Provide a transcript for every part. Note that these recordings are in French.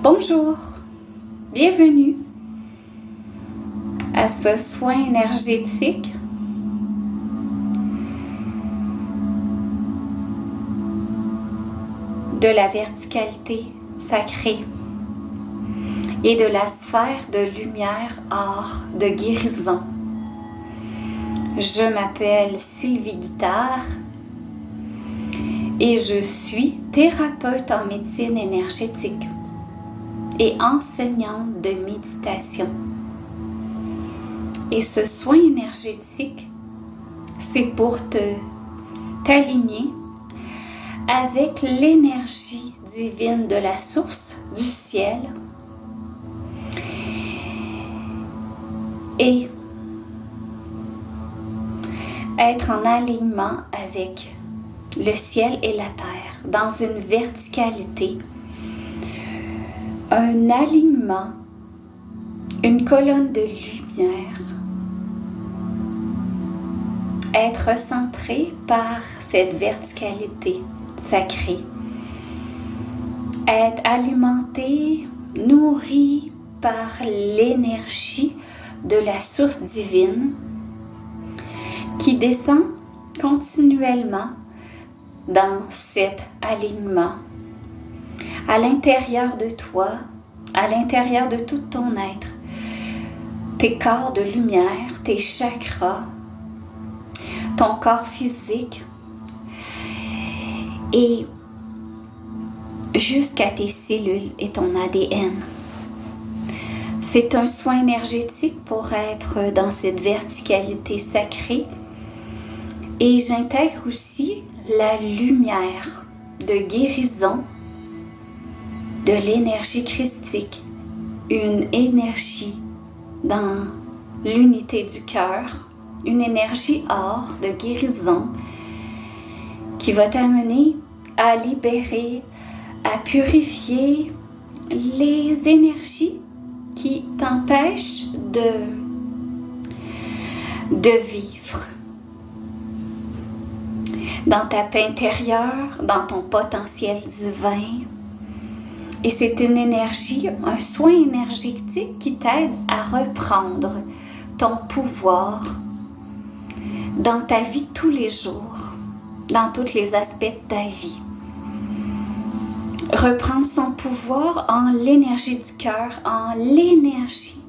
Bonjour, bienvenue à ce soin énergétique de la verticalité sacrée et de la sphère de lumière or de guérison. Je m'appelle Sylvie Guittard et je suis thérapeute en médecine énergétique et enseignante de méditation. Et ce soin énergétique, c'est pour t'aligner avec l'énergie divine de la source du ciel et être en alignement avec le ciel et la terre dans une verticalité, un alignement, une colonne de lumière, être centré par cette verticalité sacrée, être alimenté, nourri par l'énergie de la source divine qui descend continuellement dans cet alignement à l'intérieur de toi, à l'intérieur de tout ton être, tes corps de lumière, tes chakras, ton corps physique et jusqu'à tes cellules et ton ADN. C'est un soin énergétique pour être dans cette verticalité sacrée et j'intègre aussi la lumière de guérison de l'énergie christique, une énergie dans l'unité du cœur, une énergie or de guérison qui va t'amener à libérer, à purifier les énergies qui t'empêchent de vivre dans ta paix intérieure, dans ton potentiel divin. Et c'est une énergie, un soin énergétique qui t'aide à reprendre ton pouvoir dans ta vie tous les jours, dans tous les aspects de ta vie. Reprendre son pouvoir en l'énergie du cœur, en l'énergie,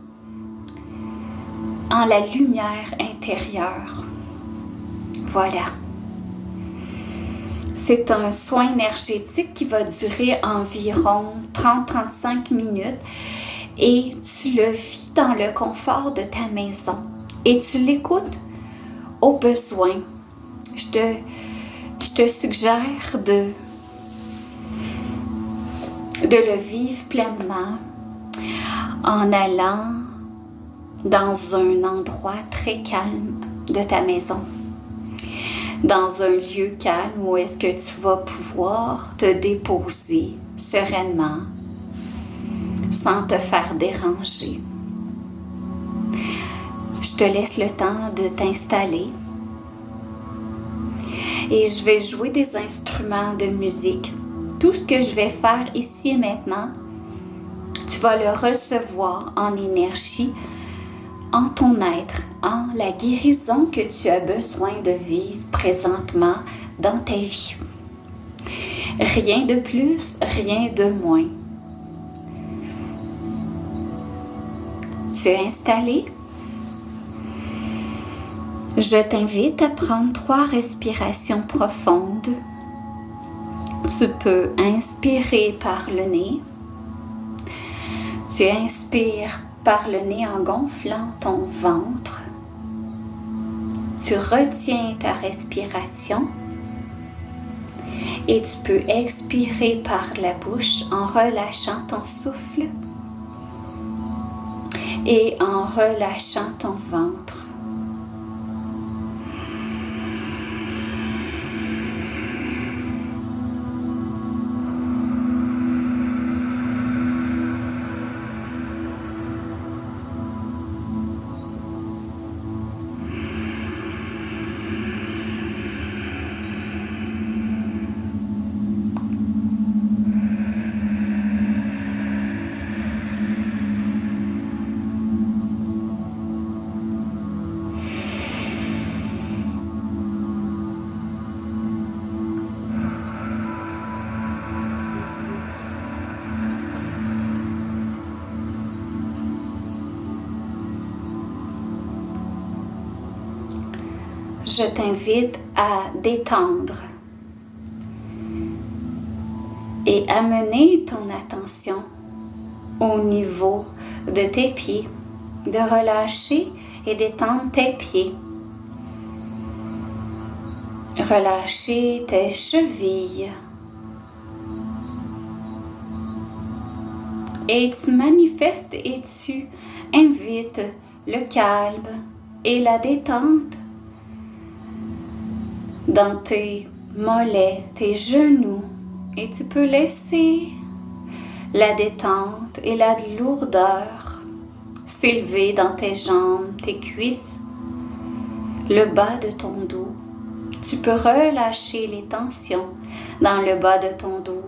en la lumière intérieure. Voilà. C'est un soin énergétique qui va durer environ 30-35 minutes et tu le vis dans le confort de ta maison et tu l'écoutes au besoin. Je te suggère de le vivre pleinement en allant dans un endroit très calme de ta maison. Dans un lieu calme où est-ce que tu vas pouvoir te déposer sereinement sans te faire déranger. Je te laisse le temps de t'installer et je vais jouer des instruments de musique. Tout ce que je vais faire ici et maintenant, tu vas le recevoir en énergie, en ton être, en la guérison que tu as besoin de vivre présentement dans ta vie. Rien de plus, rien de moins. Tu es installé? Je t'invite à prendre 3 respirations profondes. Tu peux inspirer par le nez. Tu inspires par le nez en gonflant ton ventre. Tu retiens ta respiration et tu peux expirer par la bouche en relâchant ton souffle et en relâchant ton ventre. je t'invite à détendre et amener ton attention au niveau de tes pieds, de relâcher et d'étendre tes pieds. Relâcher tes chevilles. Et tu manifestes et tu invites le calme et la détente dans tes mollets, tes genoux. Et tu peux laisser la détente et la lourdeur s'élever dans tes jambes, tes cuisses, le bas de ton dos. Tu peux relâcher les tensions dans le bas de ton dos,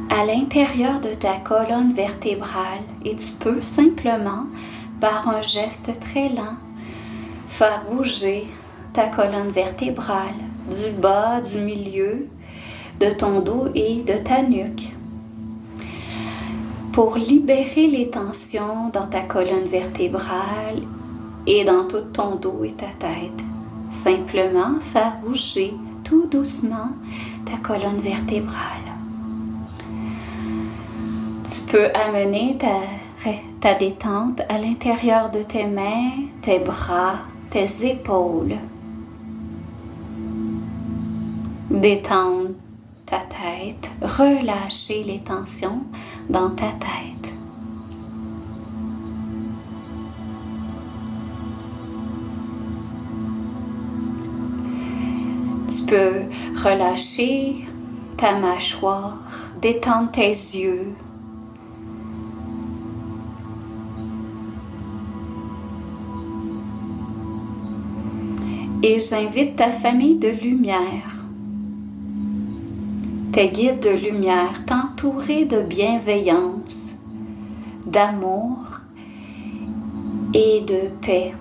à l'intérieur de ta colonne vertébrale, et tu peux simplement, par un geste très lent, faire bouger ta colonne vertébrale du bas, du milieu, de ton dos et de ta nuque. Pour libérer les tensions dans ta colonne vertébrale et dans tout ton dos et ta tête, simplement faire bouger tout doucement ta colonne vertébrale. Tu peux amener ta détente à l'intérieur de tes mains, tes bras, tes épaules. Détendre ta tête, relâcher les tensions dans ta tête. Tu peux relâcher ta mâchoire, détendre tes yeux. Et j'invite ta famille de lumière, tes guides de lumière, t'entourer de bienveillance, d'amour et de paix.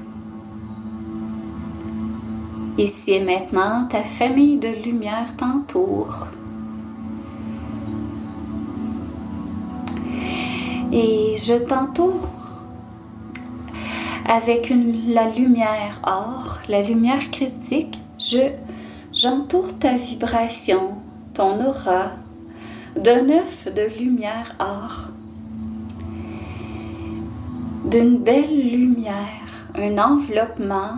Ici et maintenant, ta famille de lumière t'entoure. Et je t'entoure avec la lumière or, la lumière christique. J'entoure ta vibration, ton aura, d'un œuf de lumière or, d'une belle lumière, un enveloppement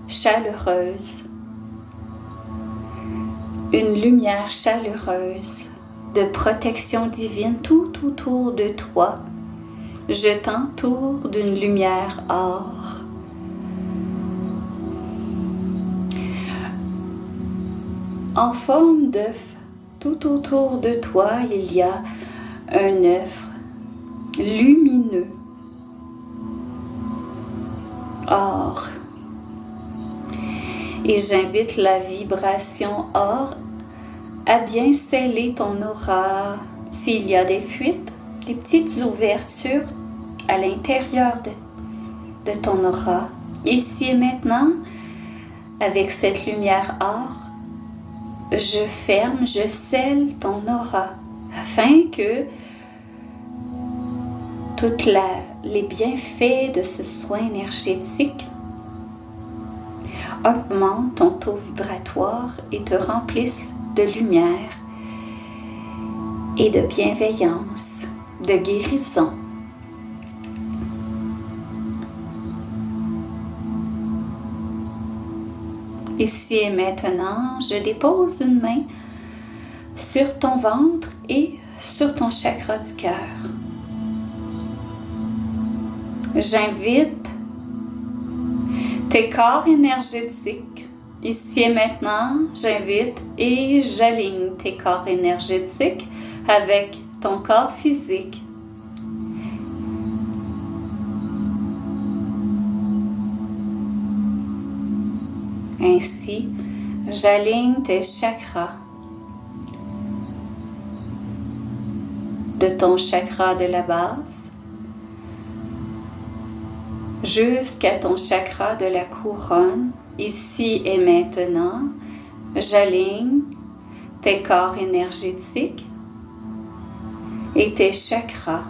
chaleureuse, une lumière chaleureuse de protection divine tout autour de toi. Je t'entoure d'une lumière or. En forme d'œuf, tout autour de toi, il y a un œuf lumineux, or. Et j'invite la vibration or à bien sceller ton aura. S'il y a des fuites, des petites ouvertures à l'intérieur de ton aura. Ici et maintenant, avec cette lumière or, je ferme, je scelle ton aura afin que tous les bienfaits de ce soin énergétique augmentent ton taux vibratoire et te remplissent de lumière et de bienveillance, de guérison. Ici et maintenant, je dépose une main sur ton ventre et sur ton chakra du cœur. J'invite tes corps énergétiques. Ici et maintenant, j'invite et j'aligne tes corps énergétiques avec ton corps physique. Ainsi, j'aligne tes chakras. De ton chakra de la base jusqu'à ton chakra de la couronne. Ici et maintenant, j'aligne tes corps énergétiques et tes chakras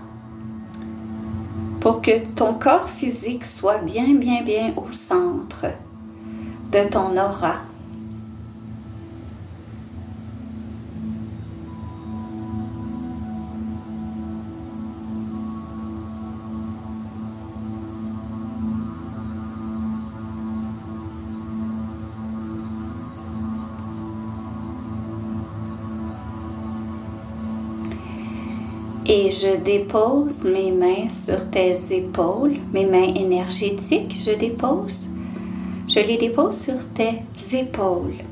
pour que ton corps physique soit bien au centre de ton aura. Et je dépose mes mains sur tes épaules, mes mains énergétiques, je les dépose sur tes épaules.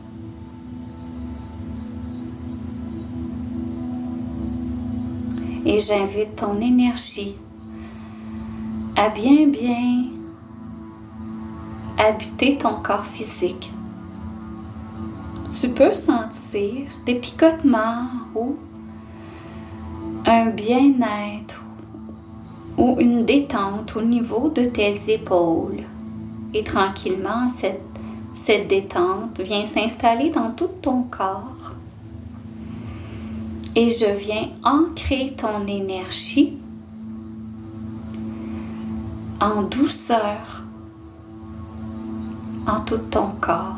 Et j'invite ton énergie à bien habiter ton corps physique. Tu peux sentir des picotements ou un bien-être ou une détente au niveau de tes épaules. Et tranquillement, cette détente vient s'installer dans tout ton corps. Et je viens ancrer ton énergie en douceur en tout ton corps.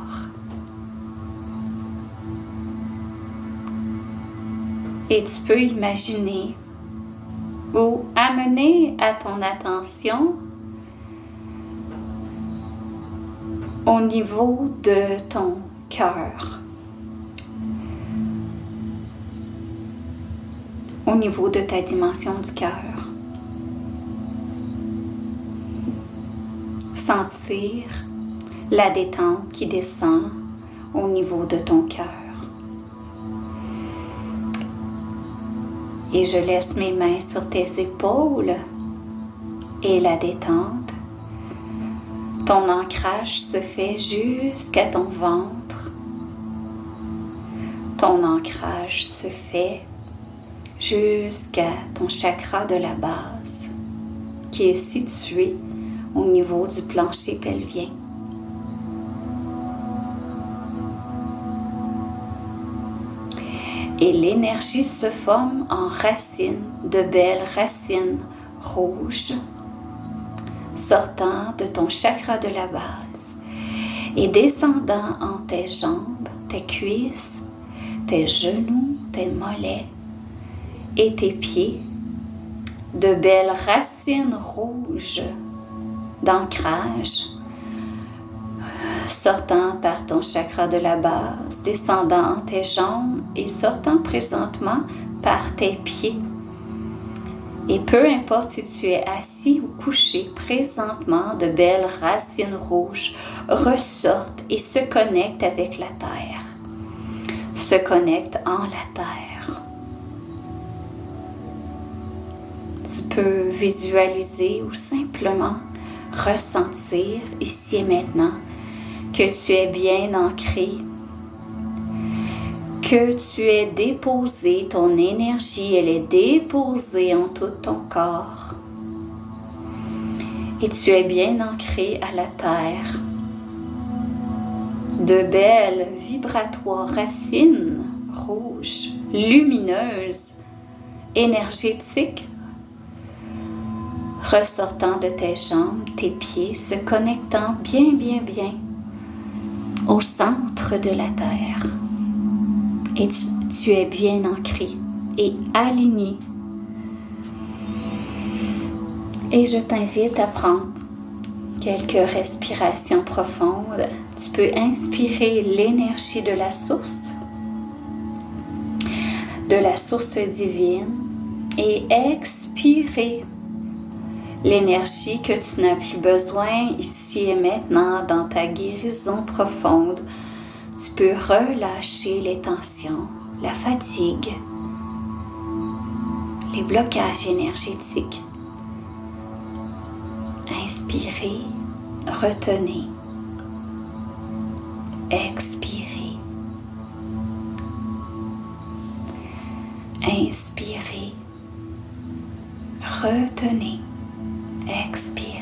Et tu peux imaginer ou amener à ton attention au niveau de ton cœur, au niveau de ta dimension du cœur. Sentir la détente qui descend au niveau de ton cœur. Et je laisse mes mains sur tes épaules et la détente. Ton ancrage se fait jusqu'à ton ventre. Ton ancrage se fait jusqu'à ton chakra de la base, qui est situé au niveau du plancher pelvien. Et l'énergie se forme en racines, de belles racines rouges, sortant de ton chakra de la base et descendant en tes jambes, tes cuisses, tes genoux, tes mollets et tes pieds. De belles racines rouges d'ancrage, sortant par ton chakra de la base, descendant en tes jambes et sortant présentement par tes pieds. Et peu importe si tu es assis ou couché, présentement, de belles racines rouges ressortent et se connectent avec la terre, se connectent en la terre. Tu peux visualiser ou simplement ressentir ici et maintenant que tu es bien ancré, que tu es déposé, ton énergie, elle est déposée en tout ton corps. Et tu es bien ancré à la terre. De belles vibratoires racines rouges, lumineuses, énergétiques, ressortant de tes jambes, tes pieds, se connectant bien au centre de la terre. Et tu es bien ancré et aligné. Et je t'invite à prendre quelques respirations profondes. Tu peux inspirer l'énergie de la source divine, et expirer l'énergie que tu n'as plus besoin ici et maintenant dans ta guérison profonde. Tu peux relâcher les tensions, la fatigue, les blocages énergétiques. Inspirez, retenez, expirez. Inspirez, retenez, expirez.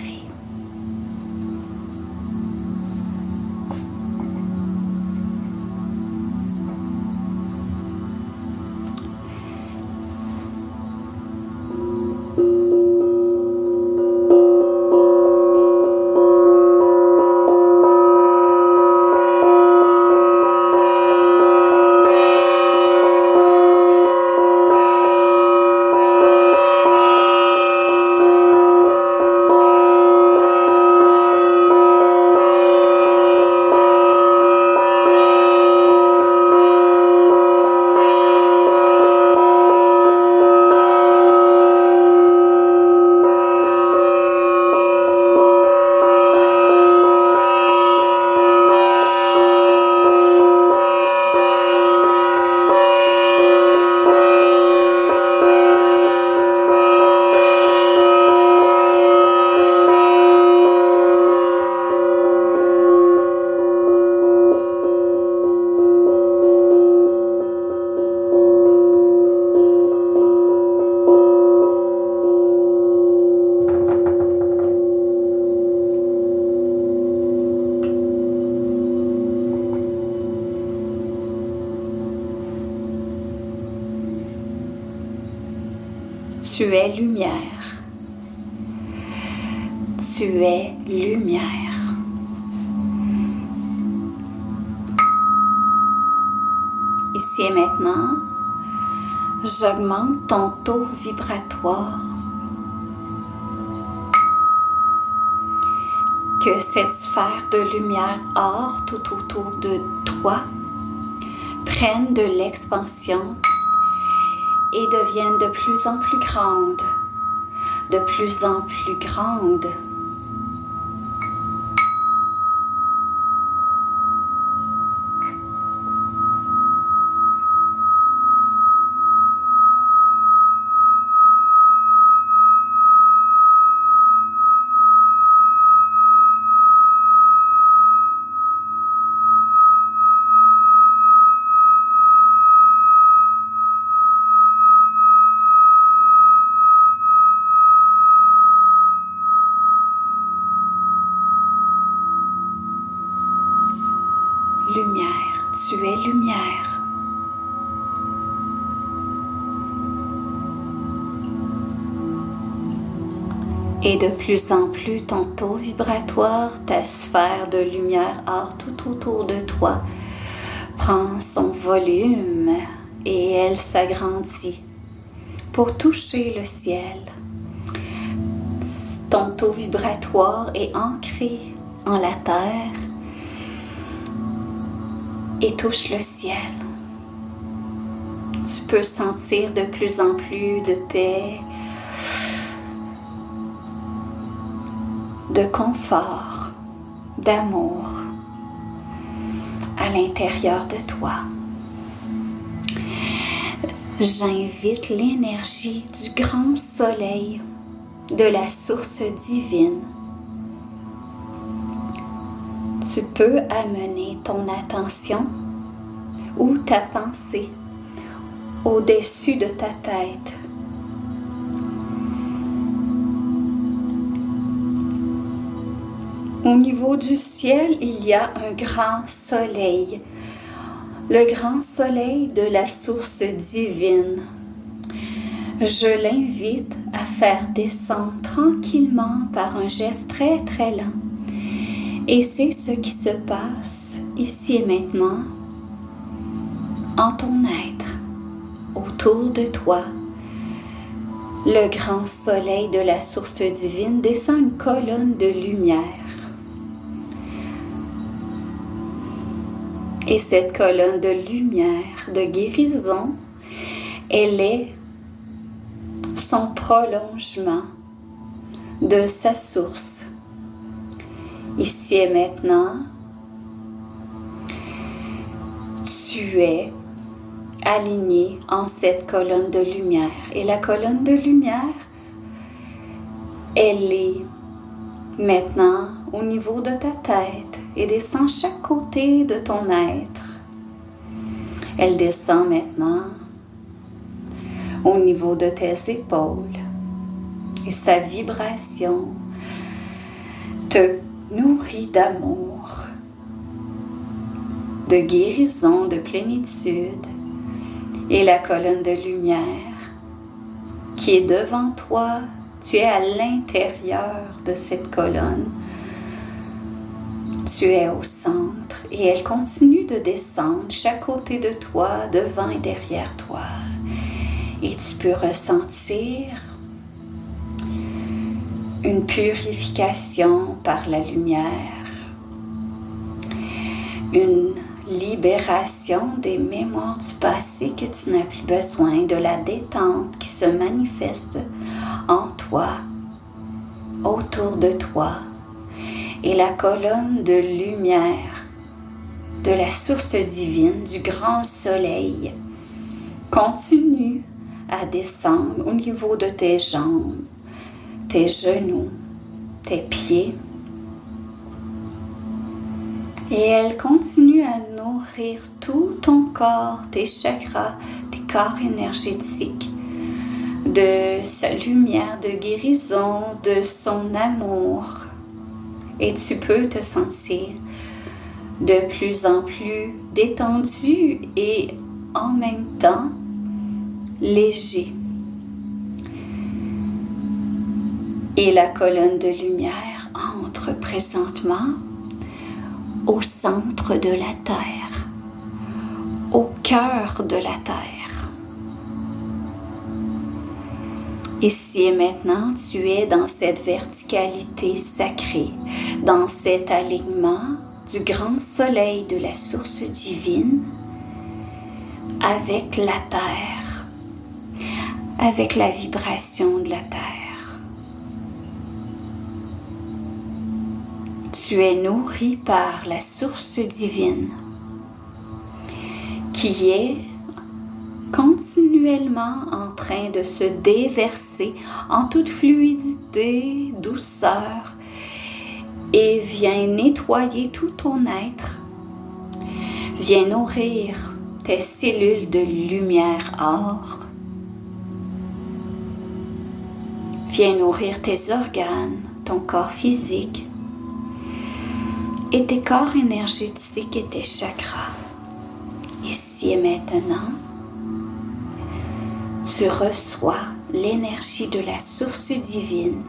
Tu es lumière. Tu es lumière. Ici et maintenant, j'augmente ton taux vibratoire. Que cette sphère de lumière or tout autour de toi prenne de l'expansion et devienne de plus en plus grande, de plus en plus grande. Lumière, tu es lumière. Et de plus en plus, ton taux vibratoire, ta sphère de lumière or tout autour de toi, prend son volume et elle s'agrandit pour toucher le ciel. Ton taux vibratoire est ancré en la terre et touche le ciel. Tu peux sentir de plus en plus de paix, de confort, d'amour à l'intérieur de toi. J'invite l'énergie du grand soleil, de la source divine. Tu peux amener ton attention ou ta pensée au-dessus de ta tête. Au niveau du ciel, il y a un grand soleil, le grand soleil de la source divine. Je l'invite à faire descendre tranquillement par un geste très très lent. Et c'est ce qui se passe ici et maintenant en ton être, autour de toi. Le grand soleil de la source divine descend une colonne de lumière. Et cette colonne de lumière, de guérison, elle est son prolongement de sa source. Ici et maintenant, tu es aligné en cette colonne de lumière. Et la colonne de lumière, elle est maintenant au niveau de ta tête et descend chaque côté de ton être. Elle descend maintenant au niveau de tes épaules et sa vibration te nourrit d'amour, de guérison, de plénitude. Et la colonne de lumière qui est devant toi, tu es à l'intérieur de cette colonne. Tu es au centre et elle continue de descendre chaque côté de toi, devant et derrière toi. Et tu peux ressentir une purification par la lumière, une libération des mémoires du passé que tu n'as plus besoin, de la détente qui se manifeste en toi, autour de toi. Et la colonne de lumière de la source divine, du grand soleil, continue à descendre au niveau de tes jambes, tes genoux, tes pieds. Et elle continue à nourrir tout ton corps, tes chakras, tes corps énergétiques, de sa lumière de guérison, de son amour. Et tu peux te sentir de plus en plus détendu et en même temps léger. Et la colonne de lumière entre présentement au centre de la Terre, au cœur de la Terre. Ici et maintenant, tu es dans cette verticalité sacrée, dans cet alignement du grand soleil de la source divine avec la Terre, avec la vibration de la Terre. Tu es nourri par la source divine qui est continuellement en train de se déverser en toute fluidité, douceur et vient nettoyer tout ton être, vient nourrir tes cellules de lumière or, vient nourrir tes organes, ton corps physique, et tes corps énergétiques et tes chakras. Ici et maintenant, tu reçois l'énergie de la source divine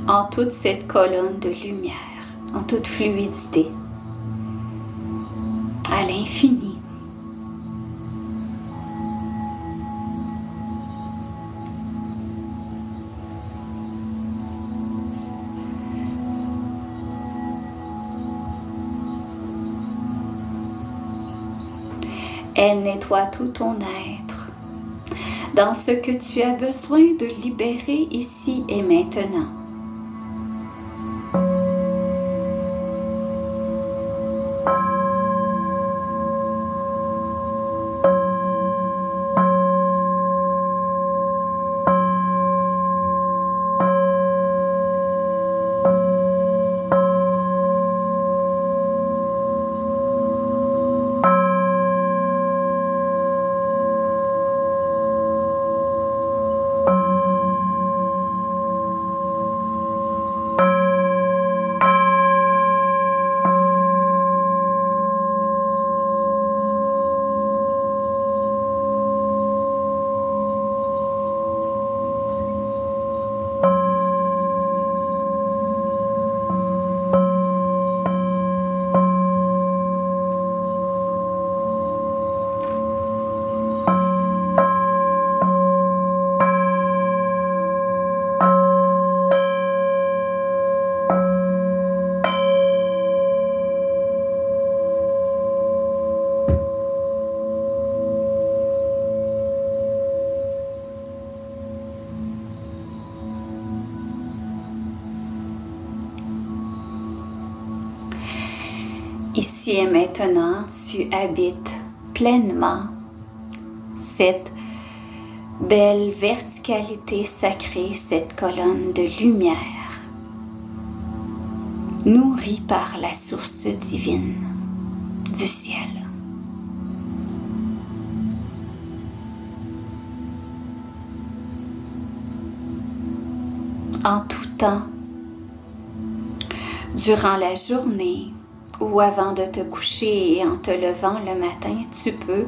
en toute cette colonne de lumière, en toute fluidité, à l'infini. Elle nettoie tout ton être dans ce que tu as besoin de libérer ici et maintenant. Ici et maintenant, tu habites pleinement cette belle verticalité sacrée, cette colonne de lumière, nourrie par la source divine du ciel. En tout temps, durant la journée, ou avant de te coucher et en te levant le matin, tu peux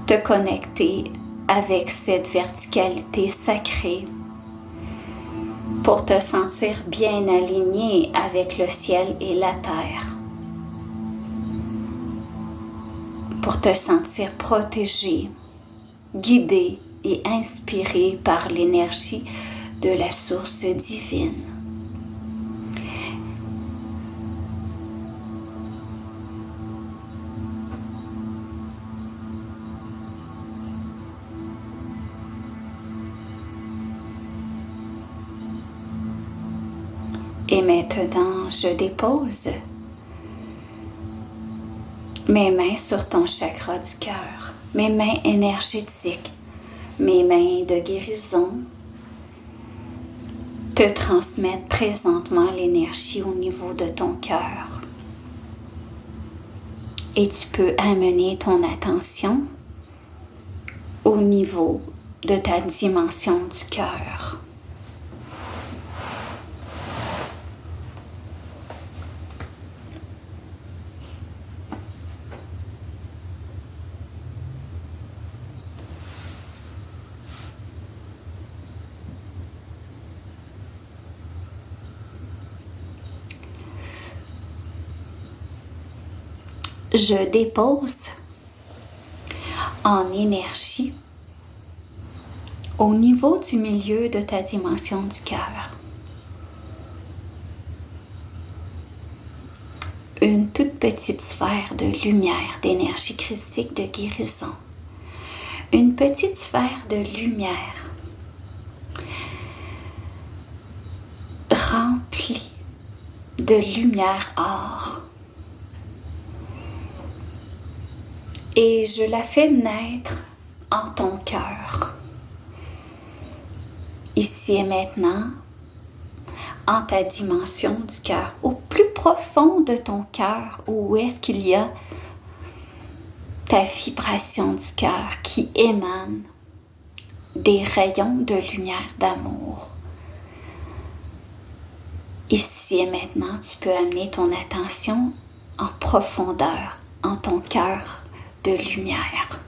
te connecter avec cette verticalité sacrée pour te sentir bien aligné avec le ciel et la terre, pour te sentir protégé, guidé et inspiré par l'énergie de la source divine. Et maintenant, je dépose mes mains sur ton chakra du cœur, mes mains énergétiques, mes mains de guérison te transmettent présentement l'énergie au niveau de ton cœur. Et tu peux amener ton attention au niveau de ta dimension du cœur. je dépose en énergie au niveau du milieu de ta dimension du cœur. Une toute petite sphère de lumière, d'énergie christique, de guérison. Une petite sphère de lumière remplie de lumière or. Et je la fais naître en ton cœur. Ici et maintenant, en ta dimension du cœur, au plus profond de ton cœur, où est-ce qu'il y a ta vibration du cœur qui émane des rayons de lumière d'amour. Ici et maintenant, tu peux amener ton attention en profondeur, en ton cœur de lumière.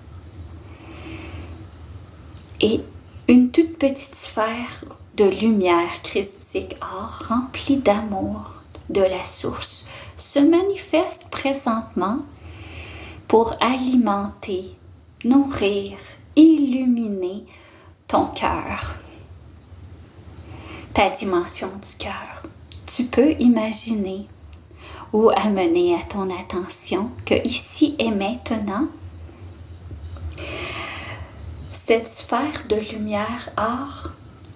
Et une toute petite sphère de lumière christique or remplie d'amour de la source se manifeste présentement pour alimenter, nourrir, illuminer ton cœur, ta dimension du cœur. Tu peux imaginer ou amener à ton attention que ici et maintenant, cette sphère de lumière or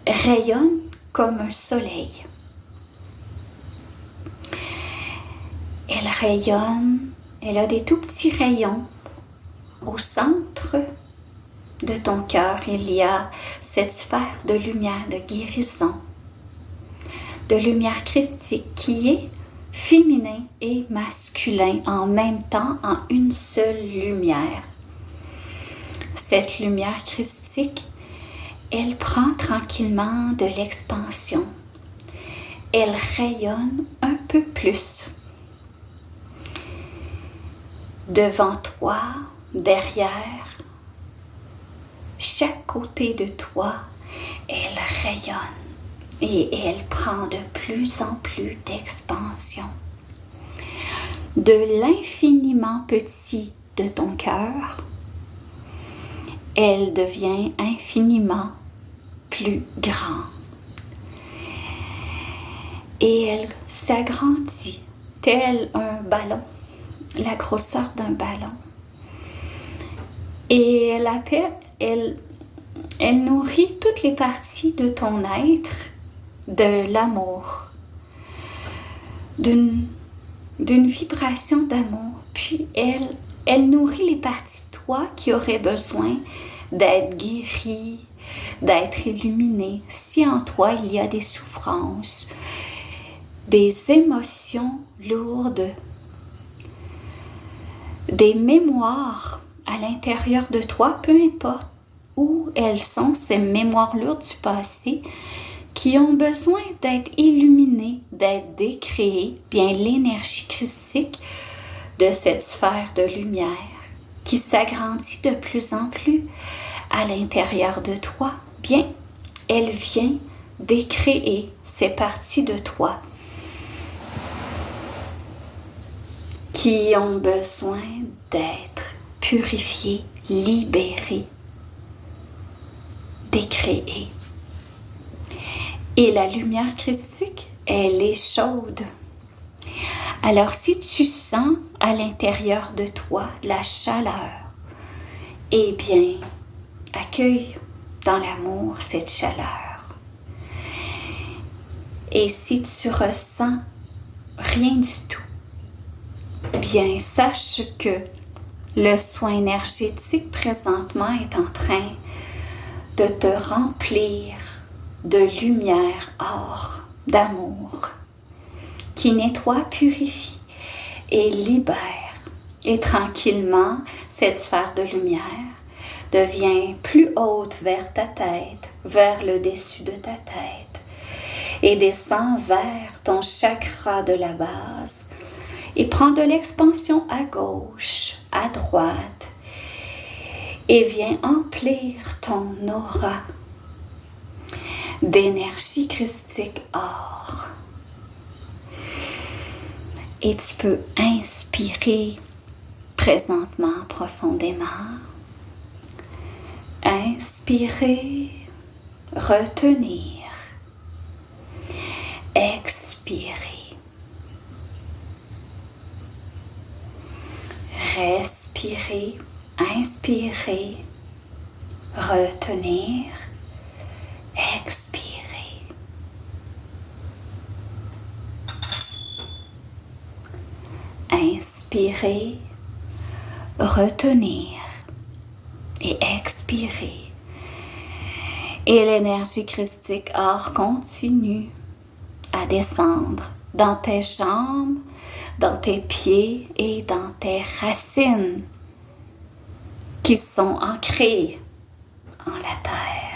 rayonne comme un soleil. Elle rayonne, elle a des tout petits rayons. Au centre de ton cœur, il y a cette sphère de lumière, de guérison, de lumière christique qui est féminin et masculin en même temps en une seule lumière. Cette lumière christique, elle prend tranquillement de l'expansion. Elle rayonne un peu plus. Devant toi, derrière, chaque côté de toi, elle rayonne et elle prend de plus en plus d'expansion. De l'infiniment petit de ton cœur, elle devient infiniment plus grand. Et elle s'agrandit tel un ballon, la grosseur d'un ballon. Et elle nourrit toutes les parties de ton être, de l'amour, d'une vibration d'amour. Puis elle nourrit les parties de toi qui auraient besoin d'être guéries, d'être illuminées. Si en toi il y a des souffrances, des émotions lourdes, des mémoires à l'intérieur de toi, peu importe où elles sont, ces mémoires lourdes du passé, qui ont besoin d'être illuminées, d'être décréées, bien l'énergie christique de cette sphère de lumière qui s'agrandit de plus en plus à l'intérieur de toi, bien, elle vient décréer ces parties de toi qui ont besoin d'être purifiées, libérées, décréées. Et la lumière christique, elle est chaude. Alors si tu sens à l'intérieur de toi de la chaleur, eh bien, accueille dans l'amour cette chaleur. Et si tu ressens rien du tout, bien, sache que le soin énergétique présentement est en train de te remplir de lumière or, d'amour, qui nettoie, purifie et libère. Et tranquillement, cette sphère de lumière devient plus haute vers ta tête, vers le dessus de ta tête, et descend vers ton chakra de la base, et prend de l'expansion à gauche, à droite, et vient emplir ton aura d'énergie christique or. Et tu peux inspirer présentement profondément. Inspirez, retenir. Expirez. Respirez, inspirez, retenir, expirer. Inspirez, retenir et expirer. Et l'énergie christique or continue à descendre dans tes jambes, dans tes pieds et dans tes racines qui sont ancrées en la terre.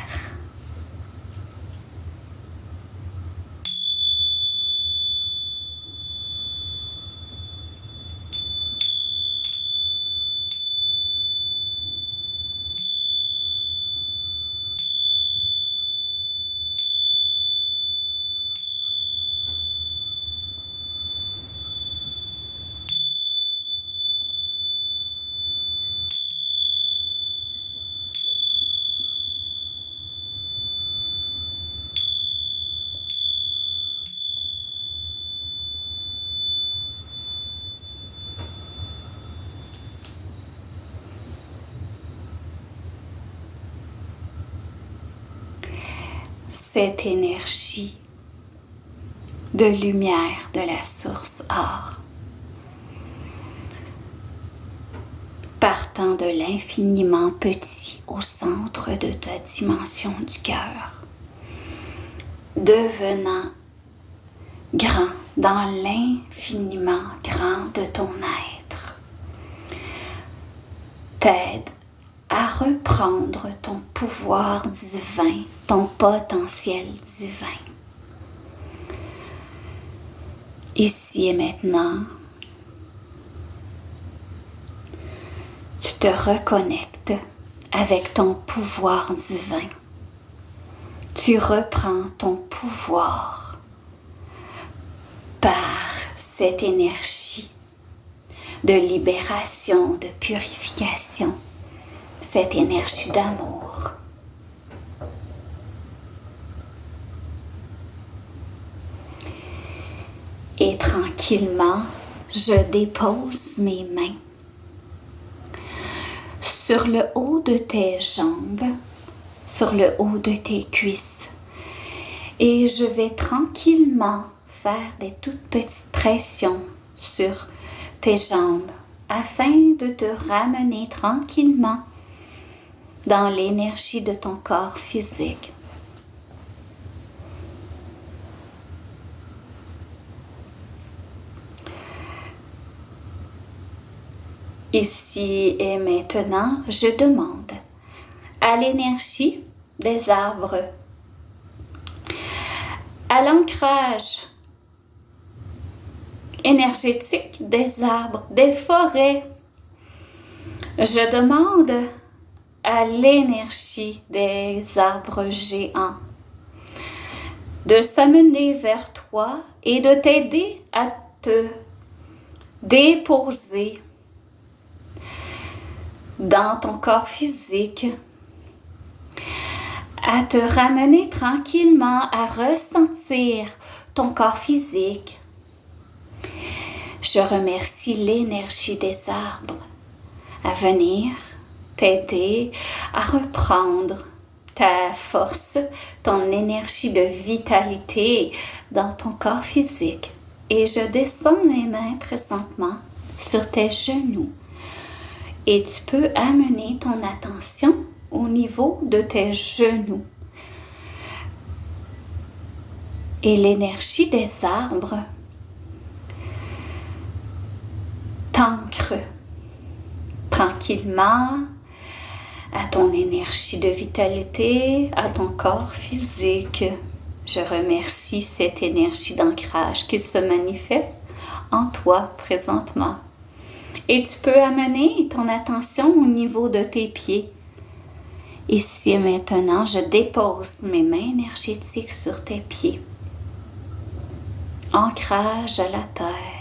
Cette énergie de lumière de la source or, partant de l'infiniment petit au centre de ta dimension du cœur, devenant grand dans l'infiniment grand de ton être, t'aide à reprendre ton pouvoir divin, ton potentiel divin. Ici et maintenant, tu te reconnectes avec ton pouvoir divin. Tu reprends ton pouvoir par cette énergie de libération, de purification, cette énergie d'amour. Et tranquillement, je dépose mes mains sur le haut de tes jambes, sur le haut de tes cuisses. Et je vais tranquillement faire des toutes petites pressions sur tes jambes afin de te ramener tranquillement dans l'énergie de ton corps physique. Ici et maintenant, je demande à l'énergie des arbres, à l'ancrage énergétique des arbres, des forêts. Je demande à l'énergie des arbres géants de s'amener vers toi et de t'aider à te déposer dans ton corps physique, à te ramener tranquillement à ressentir ton corps physique. Je remercie l'énergie des arbres à venir t'aider à reprendre ta force, ton énergie de vitalité dans ton corps physique. Et je descends mes mains présentement sur tes genoux. Et tu peux amener ton attention au niveau de tes genoux. Et l'énergie des arbres t'ancre tranquillement à ton énergie de vitalité, à ton corps physique. Je remercie cette énergie d'ancrage qui se manifeste en toi présentement. Et tu peux amener ton attention au niveau de tes pieds. Ici et maintenant, je dépose mes mains énergétiques sur tes pieds. Ancrage à la terre.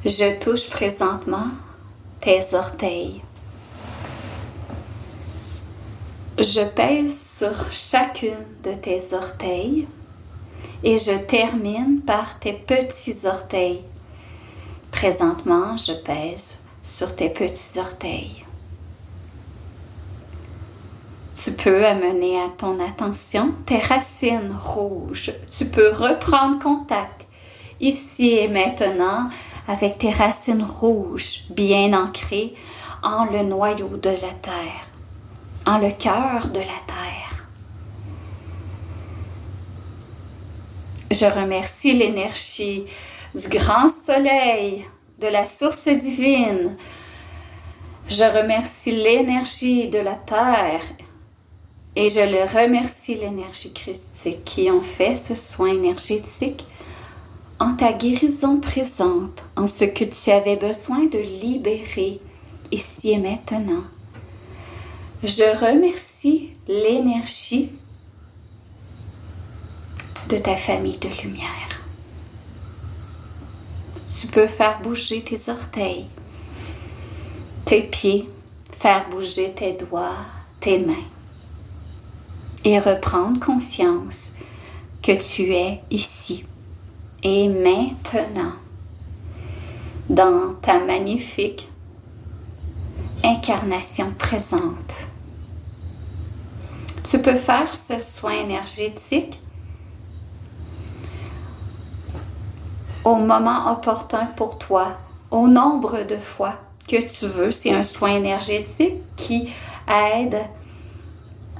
Je touche présentement tes orteils. Je pèse sur chacune de tes orteils et je termine par tes petits orteils. Présentement, je pèse sur tes petits orteils. Tu peux amener à ton attention tes racines rouges. Tu peux reprendre contact ici et maintenant avec tes racines rouges bien ancrées en le noyau de la terre, en le cœur de la terre. Je remercie l'énergie du grand soleil, de la source divine. Je remercie l'énergie de la terre et je le remercie l'énergie christique qui ont fait ce soin énergétique en ta guérison présente, en ce que tu avais besoin de libérer ici et maintenant. Je remercie l'énergie de ta famille de lumière. Tu peux faire bouger tes orteils, tes pieds, faire bouger tes doigts, tes mains et reprendre conscience que tu es ici et maintenant dans ta magnifique incarnation présente. Tu peux faire ce soin énergétique au moment opportun pour toi, au nombre de fois que tu veux. C'est un soin énergétique qui aide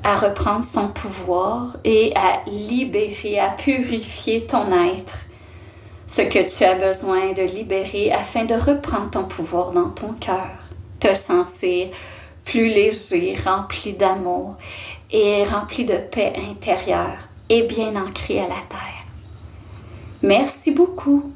à reprendre son pouvoir et à libérer, à purifier ton être, ce que tu as besoin de libérer afin de reprendre ton pouvoir dans ton cœur, te sentir plus léger, rempli d'amour et rempli de paix intérieure et bien ancré à la terre. Merci beaucoup.